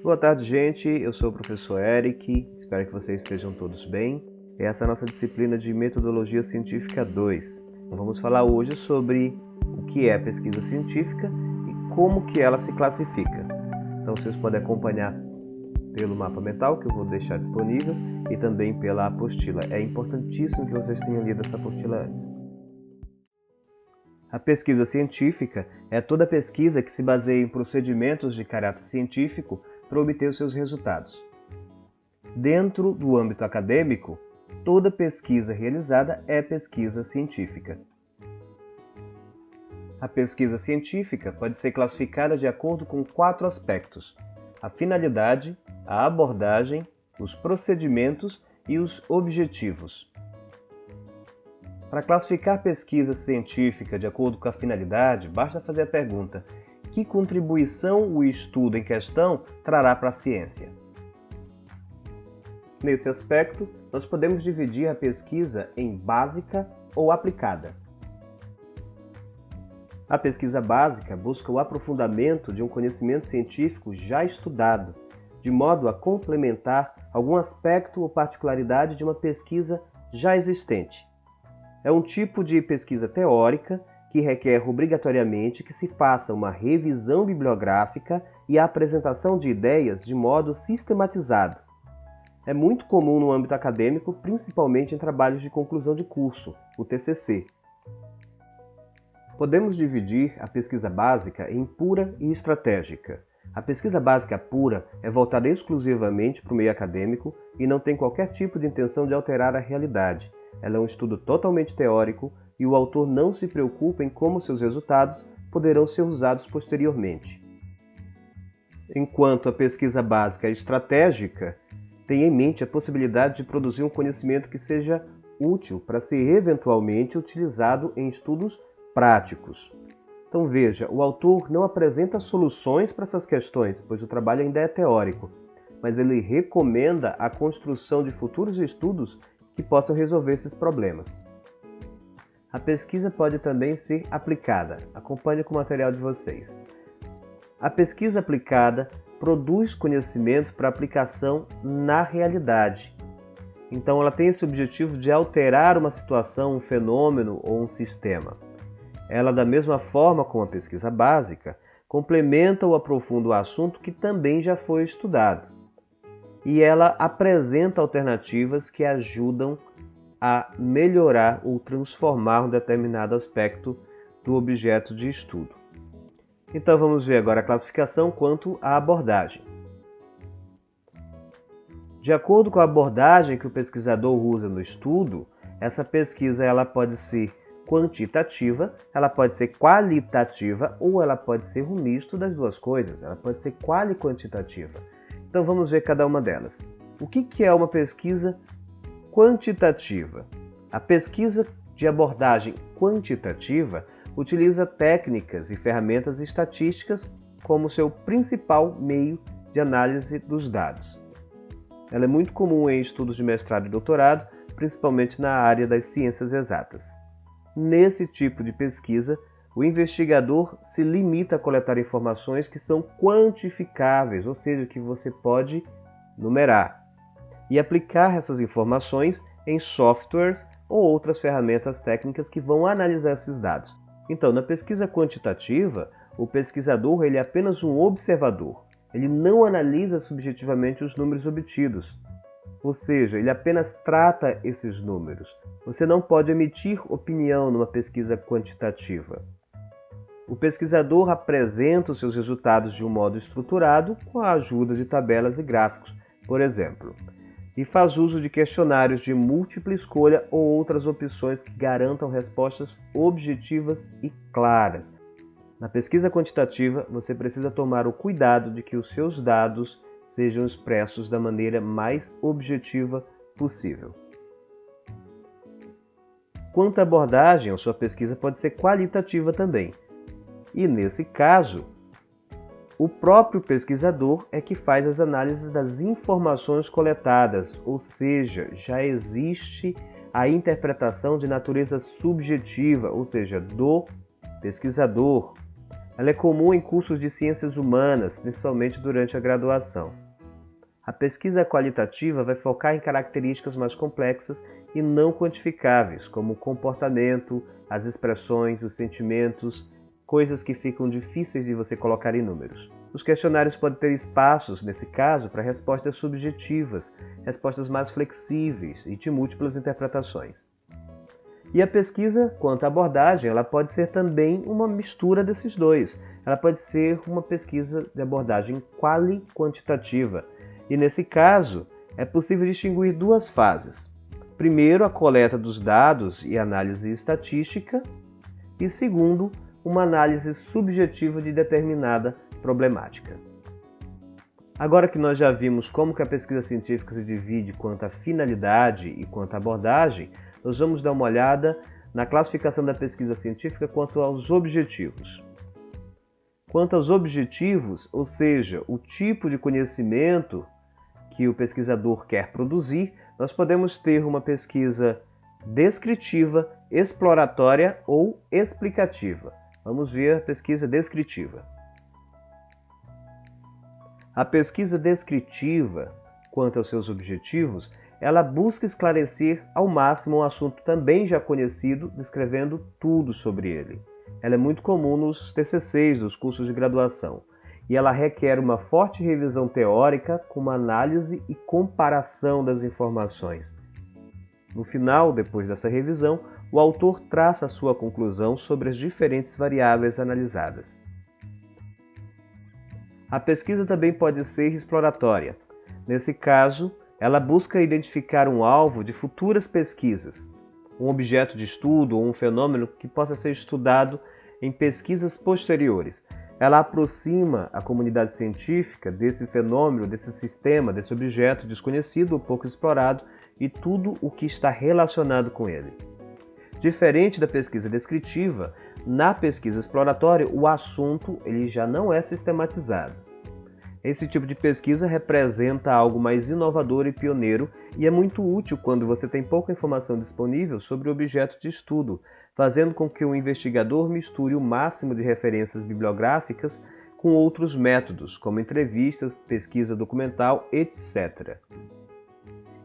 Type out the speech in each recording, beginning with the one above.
Boa tarde, gente. Eu sou o professor Eric. Espero que vocês estejam todos bem. Essa é a nossa disciplina de Metodologia Científica 2. Vamos falar hoje sobre o que é pesquisa científica e como que ela se classifica. Então vocês podem acompanhar pelo mapa mental, que eu vou deixar disponível, e também pela apostila. É importantíssimo que vocês tenham lido essa apostila antes. A pesquisa científica é toda pesquisa que se baseia em procedimentos de caráter científico para obter os seus resultados. Dentro do âmbito acadêmico, toda pesquisa realizada é pesquisa científica. A pesquisa científica pode ser classificada de acordo com 4 aspectos: a finalidade, a abordagem, os procedimentos e os objetivos. Para classificar pesquisa científica de acordo com a finalidade, basta fazer a pergunta: que contribuição o estudo em questão trará para a ciência? Nesse aspecto, nós podemos dividir a pesquisa em básica ou aplicada. A pesquisa básica busca o aprofundamento de um conhecimento científico já estudado, de modo a complementar algum aspecto ou particularidade de uma pesquisa já existente. É um tipo de pesquisa teórica que requer obrigatoriamente que se faça uma revisão bibliográfica e a apresentação de ideias de modo sistematizado. É muito comum no âmbito acadêmico, principalmente em trabalhos de conclusão de curso, o TCC. Podemos dividir a pesquisa básica em pura e estratégica. A pesquisa básica pura é voltada exclusivamente para o meio acadêmico e não tem qualquer tipo de intenção de alterar a realidade. Ela é um estudo totalmente teórico e o autor não se preocupa em como seus resultados poderão ser usados posteriormente. Enquanto a pesquisa básica é estratégica, tem em mente a possibilidade de produzir um conhecimento que seja útil para ser eventualmente utilizado em estudos práticos. Então veja, o autor não apresenta soluções para essas questões, pois o trabalho ainda é teórico, mas ele recomenda a construção de futuros estudos que possam resolver esses problemas. A pesquisa pode também ser aplicada. Acompanhe com o material de vocês. A pesquisa aplicada produz conhecimento para aplicação na realidade. Então ela tem esse objetivo de alterar uma situação, um fenômeno ou um sistema. Ela, da mesma forma como a pesquisa básica, complementa ou aprofunda o assunto que também já foi estudado. E ela apresenta alternativas que ajudam a melhorar ou transformar um determinado aspecto do objeto de estudo. Então vamos ver agora a classificação quanto à abordagem. De acordo com a abordagem que o pesquisador usa no estudo, essa pesquisa ela pode ser quantitativa, ela pode ser qualitativa ou ela pode ser um misto das duas coisas, ela pode ser quali-quantitativa. Então vamos ver cada uma delas. O que é uma pesquisa quantitativa? A pesquisa de abordagem quantitativa utiliza técnicas e ferramentas estatísticas como seu principal meio de análise dos dados. Ela é muito comum em estudos de mestrado e doutorado, principalmente na área das ciências exatas. Nesse tipo de pesquisa, o investigador se limita a coletar informações que são quantificáveis, ou seja, que você pode numerar, e aplicar essas informações em softwares ou outras ferramentas técnicas que vão analisar esses dados. Então, na pesquisa quantitativa, o pesquisador ele é apenas um observador. Ele não analisa subjetivamente os números obtidos, ou seja, ele apenas trata esses números. Você não pode emitir opinião numa pesquisa quantitativa. O pesquisador apresenta os seus resultados de um modo estruturado com a ajuda de tabelas e gráficos, por exemplo, e faz uso de questionários de múltipla escolha ou outras opções que garantam respostas objetivas e claras. Na pesquisa quantitativa, você precisa tomar o cuidado de que os seus dados sejam expressos da maneira mais objetiva possível. Quanto à abordagem, a sua pesquisa pode ser qualitativa também. E, nesse caso, o próprio pesquisador é que faz as análises das informações coletadas, ou seja, já existe a interpretação de natureza subjetiva, ou seja, do pesquisador. Ela é comum em cursos de ciências humanas, principalmente durante a graduação. A pesquisa qualitativa vai focar em características mais complexas e não quantificáveis, como o comportamento, as expressões, os sentimentos, coisas que ficam difíceis de você colocar em números. Os questionários podem ter espaços, nesse caso, para respostas subjetivas, respostas mais flexíveis e de múltiplas interpretações. E a pesquisa, quanto à abordagem, ela pode ser também uma mistura desses dois. Ela pode ser uma pesquisa de abordagem quali-quantitativa. E nesse caso, é possível distinguir duas fases. Primeiro, a coleta dos dados e análise estatística. E segundo, uma análise subjetiva de determinada problemática. Agora que nós já vimos como que a pesquisa científica se divide quanto à finalidade e quanto à abordagem, nós vamos dar uma olhada na classificação da pesquisa científica quanto aos objetivos. Quanto aos objetivos, ou seja, o tipo de conhecimento que o pesquisador quer produzir, nós podemos ter uma pesquisa descritiva, exploratória ou explicativa. Vamos ver a pesquisa descritiva. A pesquisa descritiva, quanto aos seus objetivos, ela busca esclarecer ao máximo um assunto também já conhecido, descrevendo tudo sobre ele. Ela é muito comum nos TCCs dos cursos de graduação e ela requer uma forte revisão teórica com uma análise e comparação das informações. No final, depois dessa revisão, o autor traça a sua conclusão sobre as diferentes variáveis analisadas. A pesquisa também pode ser exploratória. Nesse caso, ela busca identificar um alvo de futuras pesquisas, um objeto de estudo ou um fenômeno que possa ser estudado em pesquisas posteriores. Ela aproxima a comunidade científica desse fenômeno, desse sistema, desse objeto desconhecido ou pouco explorado e tudo o que está relacionado com ele. Diferente da pesquisa descritiva, na pesquisa exploratória, o assunto ele já não é sistematizado. Esse tipo de pesquisa representa algo mais inovador e pioneiro e é muito útil quando você tem pouca informação disponível sobre o objeto de estudo, fazendo com que o investigador misture o máximo de referências bibliográficas com outros métodos, como entrevistas, pesquisa documental, etc.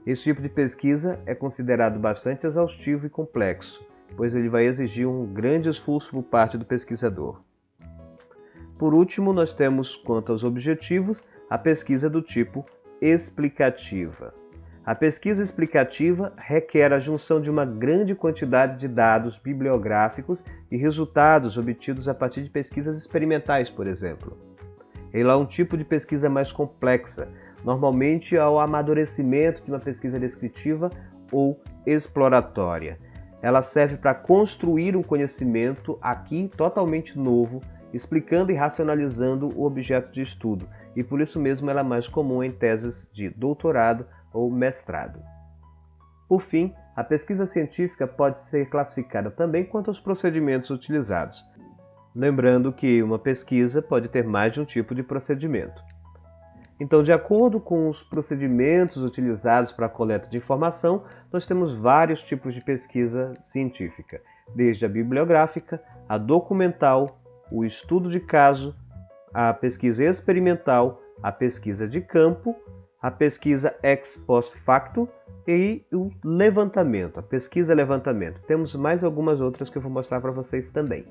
Esse tipo de pesquisa é considerado bastante exaustivo e complexo, pois ele vai exigir um grande esforço por parte do pesquisador. Por último, nós temos, quanto aos objetivos, a pesquisa do tipo explicativa. A pesquisa explicativa requer a junção de uma grande quantidade de dados bibliográficos e resultados obtidos a partir de pesquisas experimentais, por exemplo. Ela é um tipo de pesquisa mais complexa, normalmente ao amadurecimento de uma pesquisa descritiva ou exploratória. Ela serve para construir um conhecimento aqui totalmente novo, explicando e racionalizando o objeto de estudo, e por isso mesmo ela é mais comum em teses de doutorado ou mestrado. Por fim, a pesquisa científica pode ser classificada também quanto aos procedimentos utilizados, lembrando que uma pesquisa pode ter mais de um tipo de procedimento. Então, de acordo com os procedimentos utilizados para a coleta de informação, nós temos vários tipos de pesquisa científica, desde a bibliográfica, a documental, o estudo de caso, a pesquisa experimental, a pesquisa de campo, a pesquisa ex post facto e o levantamento, a pesquisa-levantamento. Temos mais algumas outras que eu vou mostrar para vocês também.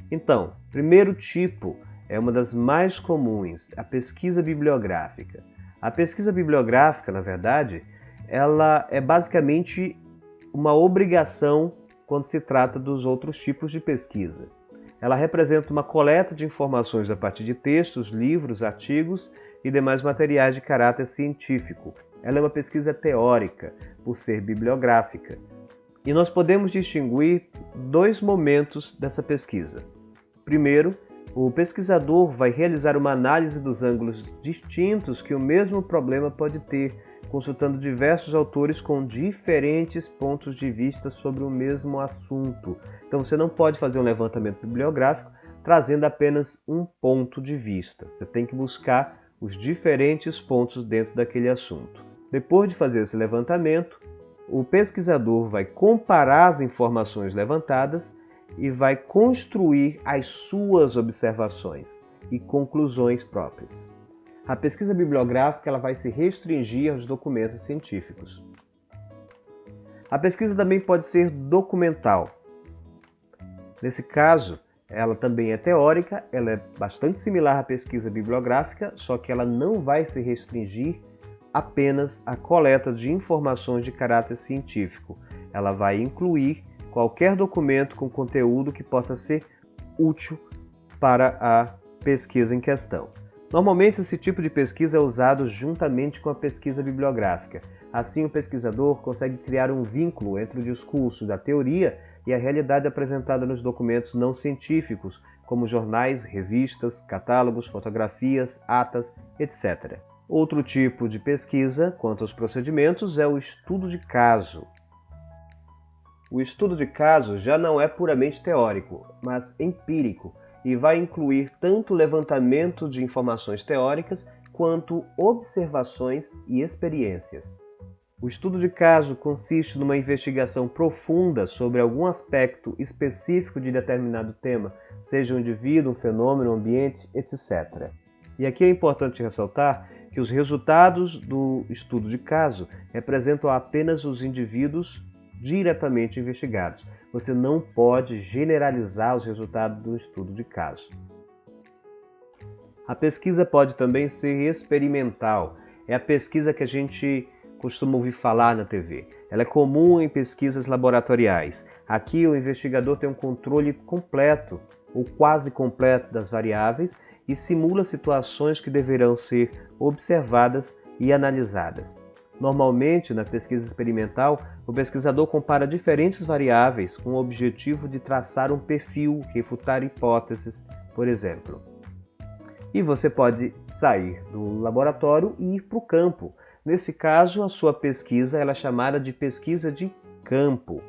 Então, primeiro tipo é uma das mais comuns, a pesquisa bibliográfica. A pesquisa bibliográfica, na verdade, ela é basicamente uma obrigação quando se trata dos outros tipos de pesquisa. Ela representa uma coleta de informações a partir de textos, livros, artigos e demais materiais de caráter científico. Ela é uma pesquisa teórica, por ser bibliográfica. E nós podemos distinguir dois momentos dessa pesquisa. Primeiro, o pesquisador vai realizar uma análise dos ângulos distintos que o mesmo problema pode ter, consultando diversos autores com diferentes pontos de vista sobre o mesmo assunto. Então você não pode fazer um levantamento bibliográfico trazendo apenas um ponto de vista. Você tem que buscar os diferentes pontos dentro daquele assunto. Depois de fazer esse levantamento, o pesquisador vai comparar as informações levantadas e vai construir as suas observações e conclusões próprias. A pesquisa bibliográfica ela vai se restringir aos documentos científicos. A pesquisa também pode ser documental. Nesse caso, ela também é teórica, ela é bastante similar à pesquisa bibliográfica, só que ela não vai se restringir apenas à coleta de informações de caráter científico. Ela vai incluir qualquer documento com conteúdo que possa ser útil para a pesquisa em questão. Normalmente, esse tipo de pesquisa é usado juntamente com a pesquisa bibliográfica. Assim, o pesquisador consegue criar um vínculo entre o discurso da teoria e a realidade apresentada nos documentos não científicos, como jornais, revistas, catálogos, fotografias, atas, etc. Outro tipo de pesquisa, quanto aos procedimentos, é o estudo de caso. O estudo de caso já não é puramente teórico, mas empírico, e vai incluir tanto o levantamento de informações teóricas quanto observações e experiências. O estudo de caso consiste numa investigação profunda sobre algum aspecto específico de determinado tema, seja um indivíduo, um fenômeno, um ambiente, etc. E aqui é importante ressaltar que os resultados do estudo de caso representam apenas os indivíduos diretamente investigados. Você não pode generalizar os resultados do estudo de caso. A pesquisa pode também ser experimental. É a pesquisa que a gente costuma ouvir falar na TV. Ela é comum em pesquisas laboratoriais. Aqui o investigador tem um controle completo ou quase completo das variáveis e simula situações que deverão ser observadas e analisadas. Normalmente, na pesquisa experimental, o pesquisador compara diferentes variáveis com o objetivo de traçar um perfil, refutar hipóteses, por exemplo. E você pode sair do laboratório e ir para o campo. Nesse caso, a sua pesquisa ela é chamada de pesquisa de campo.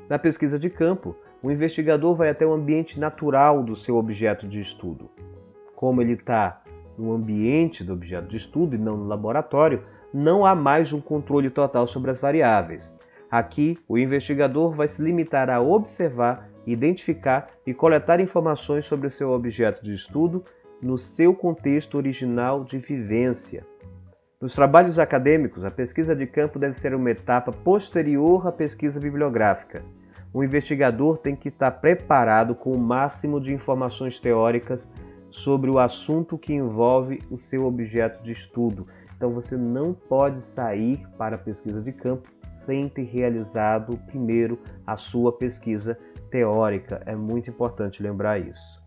Na pesquisa de campo, o investigador vai até o ambiente natural do seu objeto de estudo. Como ele está no ambiente do objeto de estudo e não no laboratório, não há mais um controle total sobre as variáveis. Aqui, o investigador vai se limitar a observar, identificar e coletar informações sobre o seu objeto de estudo no seu contexto original de vivência. Nos trabalhos acadêmicos, a pesquisa de campo deve ser uma etapa posterior à pesquisa bibliográfica. O investigador tem que estar preparado com o máximo de informações teóricas sobre o assunto que envolve o seu objeto de estudo. Então você não pode sair para a pesquisa de campo sem ter realizado primeiro a sua pesquisa teórica. É muito importante lembrar isso.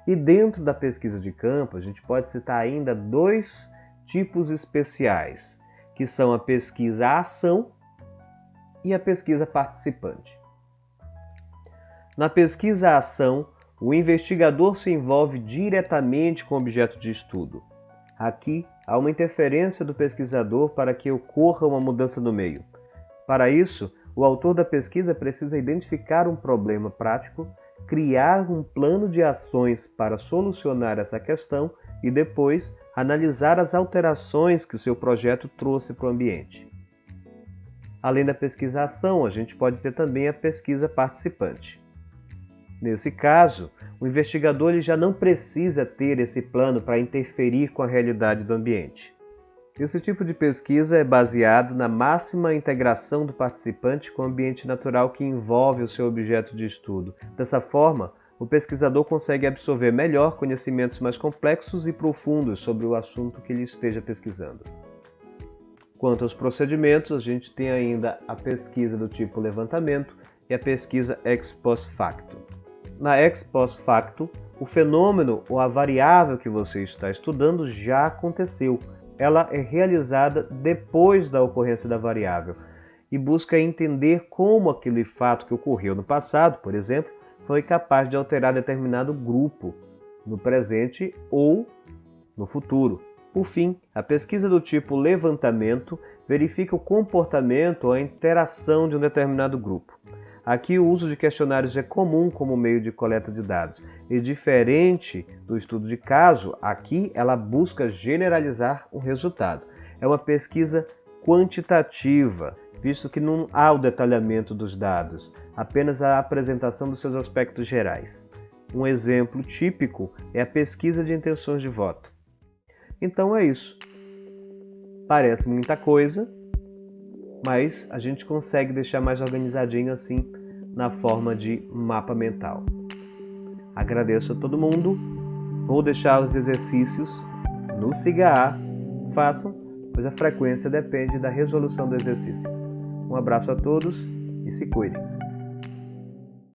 E dentro da pesquisa de campo, a gente pode citar ainda dois tipos especiais, que são a pesquisa à ação e a pesquisa participante. Na pesquisa à ação, o investigador se envolve diretamente com o objeto de estudo. Aqui, há uma interferência do pesquisador para que ocorra uma mudança no meio. Para isso, o autor da pesquisa precisa identificar um problema prático, criar um plano de ações para solucionar essa questão e depois analisar as alterações que o seu projeto trouxe para o ambiente. Além da pesquisa à ação, a gente pode ter também a pesquisa participante. Nesse caso, o investigador ele já não precisa ter esse plano para interferir com a realidade do ambiente. Esse tipo de pesquisa é baseado na máxima integração do participante com o ambiente natural que envolve o seu objeto de estudo. Dessa forma, o pesquisador consegue absorver melhor conhecimentos mais complexos e profundos sobre o assunto que ele esteja pesquisando. Quanto aos procedimentos, a gente tem ainda a pesquisa do tipo levantamento e a pesquisa ex post facto. Na ex post facto, o fenômeno ou a variável que você está estudando já aconteceu. Ela é realizada depois da ocorrência da variável e busca entender como aquele fato que ocorreu no passado, por exemplo, foi capaz de alterar determinado grupo no presente ou no futuro. Por fim, a pesquisa do tipo levantamento verifica o comportamento ou a interação de um determinado grupo. Aqui o uso de questionários é comum como meio de coleta de dados. E diferente do estudo de caso, aqui ela busca generalizar um resultado. É uma pesquisa quantitativa visto que não há o detalhamento dos dados, apenas a apresentação dos seus aspectos gerais. Um exemplo típico é a pesquisa de intenções de voto. Então é isso. Parece muita coisa, mas a gente consegue deixar mais organizadinho assim na forma de mapa mental. Agradeço a todo mundo. Vou deixar os exercícios no Siga A. Façam, pois a frequência depende da resolução do exercício. Um abraço a todos e se cuidem.